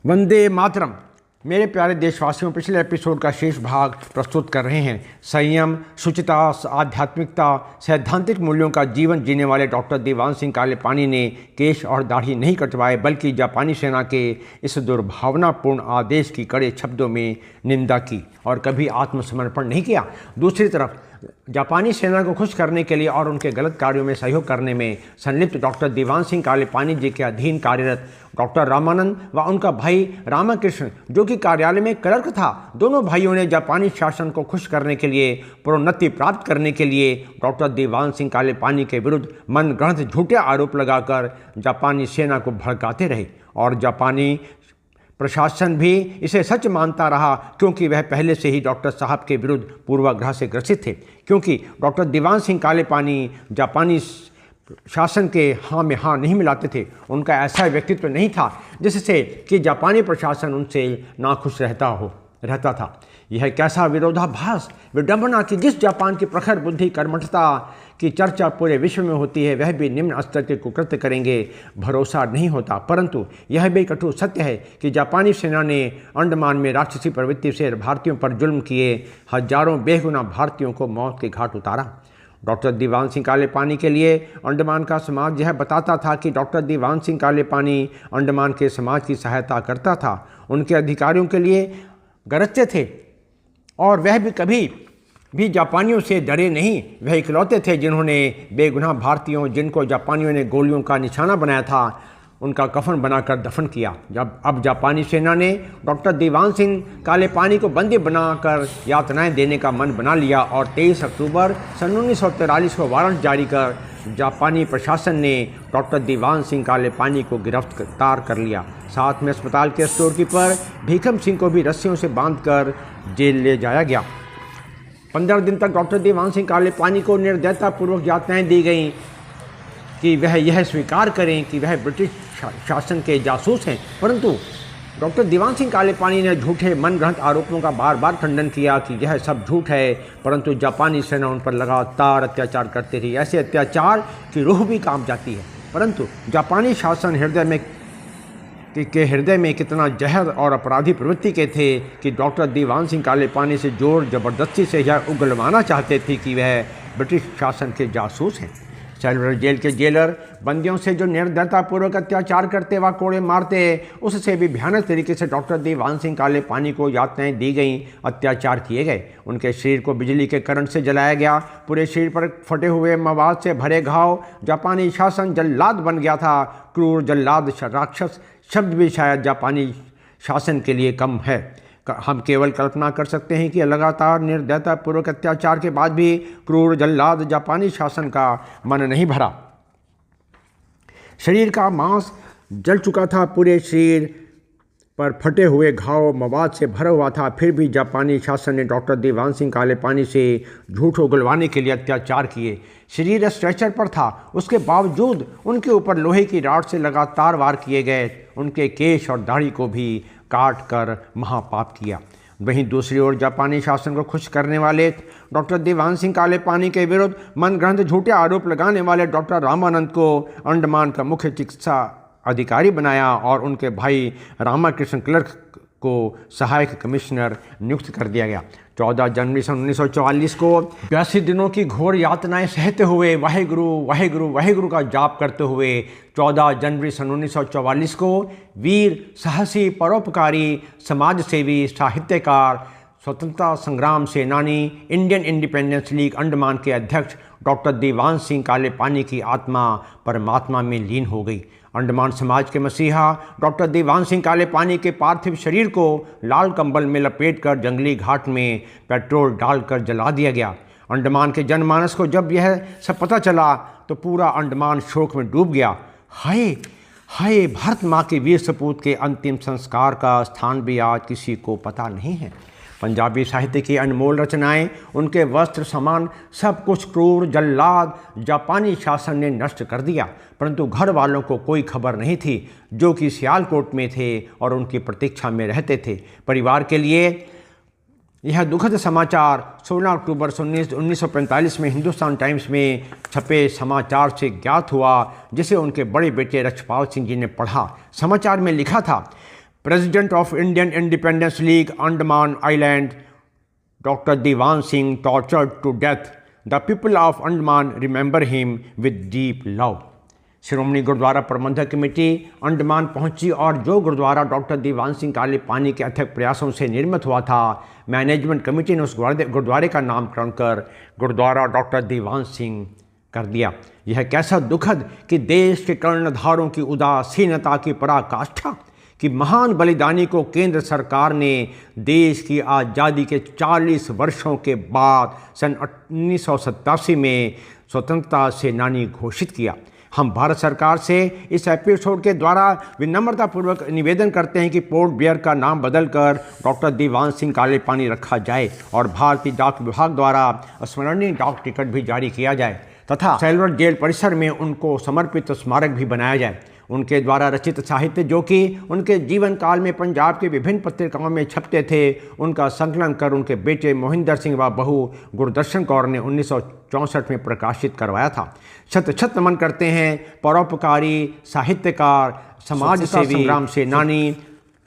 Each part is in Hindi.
वंदे मातरम। मेरे प्यारे देशवासियों, पिछले एपिसोड का शेष भाग प्रस्तुत कर रहे हैं। संयम, शुचिता, आध्यात्मिकता, सैद्धांतिक मूल्यों का जीवन जीने वाले डॉक्टर देवांश सिंह कालेपानी ने केश और दाढ़ी नहीं कटवाए, बल्कि जापानी सेना के इस दुर्भावनापूर्ण आदेश की कड़े शब्दों में निंदा की और कभी आत्मसमर्पण नहीं किया। दूसरी तरफ जापानी सेना को खुश करने के लिए और उनके गलत कार्यों में सहयोग करने में संलिप्त डॉक्टर देवांश सिंह कालेपानी जी के अधीन कार्यरत डॉक्टर रामानंद व उनका भाई रामाकृष्ण, जो कि कार्यालय में क्लर्क था, दोनों भाइयों ने जापानी शासन को खुश करने के लिए, प्रोन्नति प्राप्त करने के लिए डॉक्टर देवांश सिंह कालेपानी के विरुद्ध मनगढ़ंत झूठे आरोप लगाकर जापानी सेना को भड़काते रहे। और जापानी प्रशासन भी इसे सच मानता रहा, क्योंकि वह पहले से ही डॉक्टर साहब के विरुद्ध पूर्वाग्रह से ग्रसित थे। क्योंकि डॉक्टर देवांश सिंह कालेपानी जापानी शासन के हाँ में हाँ नहीं मिलाते थे। उनका ऐसा व्यक्तित्व नहीं था जिससे कि जापानी प्रशासन उनसे नाखुश रहता था। यह कैसा विरोधाभास, विडंबना कि जिस जापान की प्रखर बुद्धि, कर्मठता की चर्चा पूरे विश्व में होती है, वह भी निम्न स्तर के कुकृत्य करेंगे, भरोसा नहीं होता। परंतु यह भी कटु सत्य है कि जापानी सेना ने अंडमान में राक्षसी प्रवृत्ति से भारतीयों पर जुल्म किए, हजारों बेगुनाह भारतीयों को मौत के घाट उतारा। डॉक्टर देवांश सिंह कालेपानी के लिए अंडमान का समाज यह बताता था कि डॉक्टर देवांश सिंह कालेपानी अंडमान के समाज की सहायता करता था, उनके अधिकारियों के लिए गरजते थे, और वह भी कभी भी जापानियों से डरे नहीं। वह इकलौते थे जिन्होंने बेगुनाह भारतीयों, जिनको जापानियों ने गोलियों का निशाना बनाया था, उनका कफन बनाकर दफन किया। अब जापानी सेना ने डॉक्टर देवांश सिंह कालेपानी को बंदी बनाकर यातनाएं देने का मन बना लिया और 23 अक्टूबर सन 1943 को वारंट जारी कर जापानी प्रशासन ने डॉक्टर देवांश सिंह कालेपानी को गिरफ्तार कर लिया। साथ में अस्पताल के स्टोरकीपर भीखम सिंह को भी रस्सियों से बांधकर जेल ले जाया गया। 15 दिन तक डॉक्टर देवांश सिंह कालेपानी को निर्दयतापूर्वक यातनाएं दी गईं कि वह यह स्वीकार करें कि वह ब्रिटिश शासन के जासूस हैं। परंतु डॉक्टर देवांश सिंह कालेपानी ने झूठे मनगढ़ंत आरोपों का बार बार खंडन किया कि यह सब झूठ है। परंतु जापानी सेना उन पर लगातार अत्याचार करती रही, ऐसे अत्याचार की रूह भी कांप जाती है। परंतु जापानी शासन हृदय में कितना जहर और अपराधी प्रवृत्ति के थे कि डॉक्टर देवांश सिंह कालेपानी से जोर जबरदस्ती से यह उगलवाना चाहते थे कि वह ब्रिटिश शासन के जासूस हैं। सेलुलर जेल के जेलर बंदियों से जो निर्दयतापूर्वक अत्याचार करते व कोड़े मारते, उससे भी भयानक तरीके से डॉक्टर देवांश सिंह कालेपानी को यातनाएं दी गईं, अत्याचार किए गए। उनके शरीर को बिजली के करंट से जलाया गया, पूरे शरीर पर फटे हुए मवाद से भरे घाव। जापानी शासन जल्लाद बन गया था। क्रूर, जल्लाद, राक्षस शब्द भी शायद जापानी शासन के लिए कम है। हम केवल कल्पना कर सकते हैं कि लगातार निर्दयतापूर्वक अत्याचार के बाद भी क्रूर, जल्लाद जापानी शासन का मन नहीं भरा। शरीर का मांस जल चुका था, पूरे शरीर पर फटे हुए घाव मवाद से भरा हुआ था। फिर भी जापानी शासन ने डॉक्टर देवांश सिंह कालेपानी से झूठ उगलवाने के लिए अत्याचार किए। शरीर स्ट्रेचर पर था, उसके बावजूद उनके ऊपर लोहे की रॉड से लगातार वार किए गए। उनके केश और दाढ़ी को भी काट कर महापाप किया। वहीं दूसरी ओर जापानी शासन को खुश करने वाले डॉक्टर देवांश सिंह कालेपानी के विरुद्ध मनगढ़ंत झूठे आरोप लगाने वाले डॉक्टर रामानंद को अंडमान का मुख्य चिकित्सा अधिकारी बनाया और उनके भाई रामाकृष्ण क्लर्क को सहायक कमिश्नर नियुक्त कर दिया गया। 14 जनवरी सन 1944 को 82 दिनों की घोर यातनाएं सहते हुए, वाहेगुरु वाहेगुरु वाहेगुरु का जाप करते हुए 14 जनवरी सन 1944 को वीर, साहसी, परोपकारी, समाजसेवी, साहित्यकार, स्वतंत्रता संग्राम सेनानी, इंडियन इंडिपेंडेंस लीग अंडमान के अध्यक्ष डॉक्टर देवांश सिंह कालेपानी की आत्मा परमात्मा में लीन हो गई। अंडमान समाज के मसीहा डॉक्टर देवांश सिंह कालेपानी के पार्थिव शरीर को लाल कंबल में लपेटकर जंगली घाट में पेट्रोल डालकर जला दिया गया। अंडमान के जनमानस को जब यह सब पता चला तो पूरा अंडमान शोक में डूब गया। हाय हाय, भारत माँ के वीर सपूत के अंतिम संस्कार का स्थान भी आज किसी को पता नहीं है। पंजाबी साहित्य की अनमोल रचनाएं, उनके वस्त्र, सामान, सब कुछ क्रूर, जल्लाद जापानी शासन ने नष्ट कर दिया। परंतु घर वालों को कोई खबर नहीं थी, जो कि सियालकोट में थे और उनकी प्रतीक्षा में रहते थे। परिवार के लिए यह दुखद समाचार 16 अक्टूबर 1945 में हिंदुस्तान टाइम्स में छपे समाचार से ज्ञात हुआ, जिसे उनके बड़े बेटे रक्षपाल सिंह जी ने पढ़ा। समाचार में लिखा था, President of Indian Independence League, Andaman Island, Dr. Diwan Singh, tortured to death. The people of Andaman remember him with deep love. श्रोमणी गुरुद्वारा प्रबंधक कमेटी अंडमान पहुंची और जो गुरुद्वारा डॉक्टर दीवान सिंह काले पानी के अथक प्रयासों से निर्मित हुआ था, मैनेजमेंट कमेटी ने उस गुरुद्वारे का नामकरण कर गुरुद्वारा डॉक्टर दीवान सिंह कर दिया। यह कैसा दुखद कि देश के कर्णधारों की उदासीनता की पराकाष्ठा कि महान बलिदानी को केंद्र सरकार ने देश की आज़ादी के 40 वर्षों के बाद सन 1987 में स्वतंत्रता सेनानी घोषित किया। हम भारत सरकार से इस एपिसोड के द्वारा विनम्रतापूर्वक निवेदन करते हैं कि पोर्ट ब्लेयर का नाम बदलकर डॉक्टर दीवान सिंह काले पानी रखा जाए और भारतीय डाक विभाग द्वारा स्मरणीय डाक टिकट भी जारी किया जाए तथा सेलवर जेल परिसर में उनको समर्पित स्मारक भी बनाया जाए। उनके द्वारा रचित साहित्य जो कि उनके जीवन काल में पंजाब के विभिन्न पत्रिकाओं में छपते थे, उनका संकलन कर उनके बेटे मोहिंदर सिंह व बहू गुरदर्शन कौर ने 1964 में प्रकाशित करवाया था। शत शत नमन करते हैं परोपकारी साहित्यकार, समाज सेवी, संग्राम सेनानी,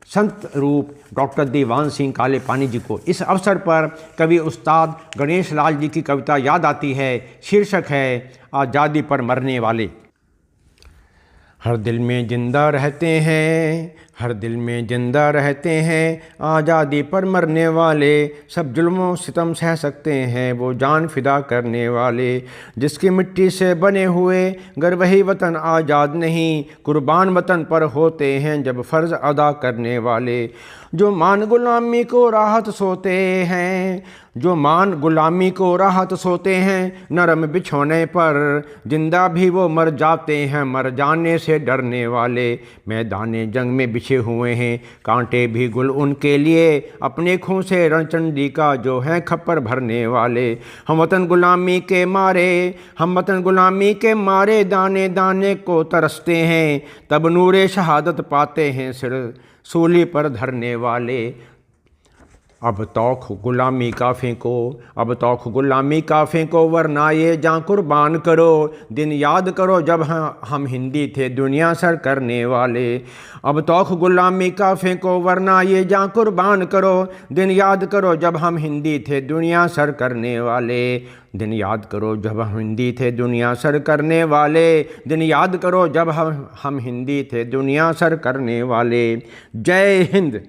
संत रूप डॉक्टर दीवान सिंह काले पानी जी को। इस अवसर पर कवि उस्ताद गणेश लाल जी की कविता याद आती है। शीर्षक है आज़ादी पर मरने वाले। हर दिल में जिंदा रहते हैं, हर दिल में जिंदा रहते हैं, आज़ादी पर मरने वाले। सब जुल्मों सितम सह सकते हैं वो जान फिदा करने वाले। जिसकी मिट्टी से बने हुए गर वही वतन आज़ाद नहीं, कुर्बान वतन पर होते हैं जब फ़र्ज़ अदा करने वाले। जो मान गुलामी को राहत सोते हैं, जो मान गुलामी को राहत सोते हैं, नरम बिछौने पर जिंदा भी वो मर जाते हैं मर जाने से डरने वाले। मैदाने जंग में बिछे हुए हैं कांटे भी गुल उनके लिए, अपने खून से रणचंडी का जो है खप्पर भरने वाले। हम वतन गुलामी के मारे, हम वतन गुलामी के मारे दाने दाने को तरसते हैं, तब नूरे शहादत पाते हैं सिर सूली पर धरने वाले। अब तौख गुलामी का फेंको, अब तौख गुलामी का फेंको, वरना ये जान कुर्बान करो। दिन याद करो जब हम हिंदी थे दुनिया सर करने वाले। अब तौख गुलामी का फेंको, वरना ये जान कुर्बान करो। दिन याद करो जब हम हिंदी थे दुनिया सर करने वाले। दिन याद करो जब हम हिंदी थे दुनिया सर करने वाले। दिन याद करो जब हम हिंदी थे दुनिया सर करने वाले। जय हिंद।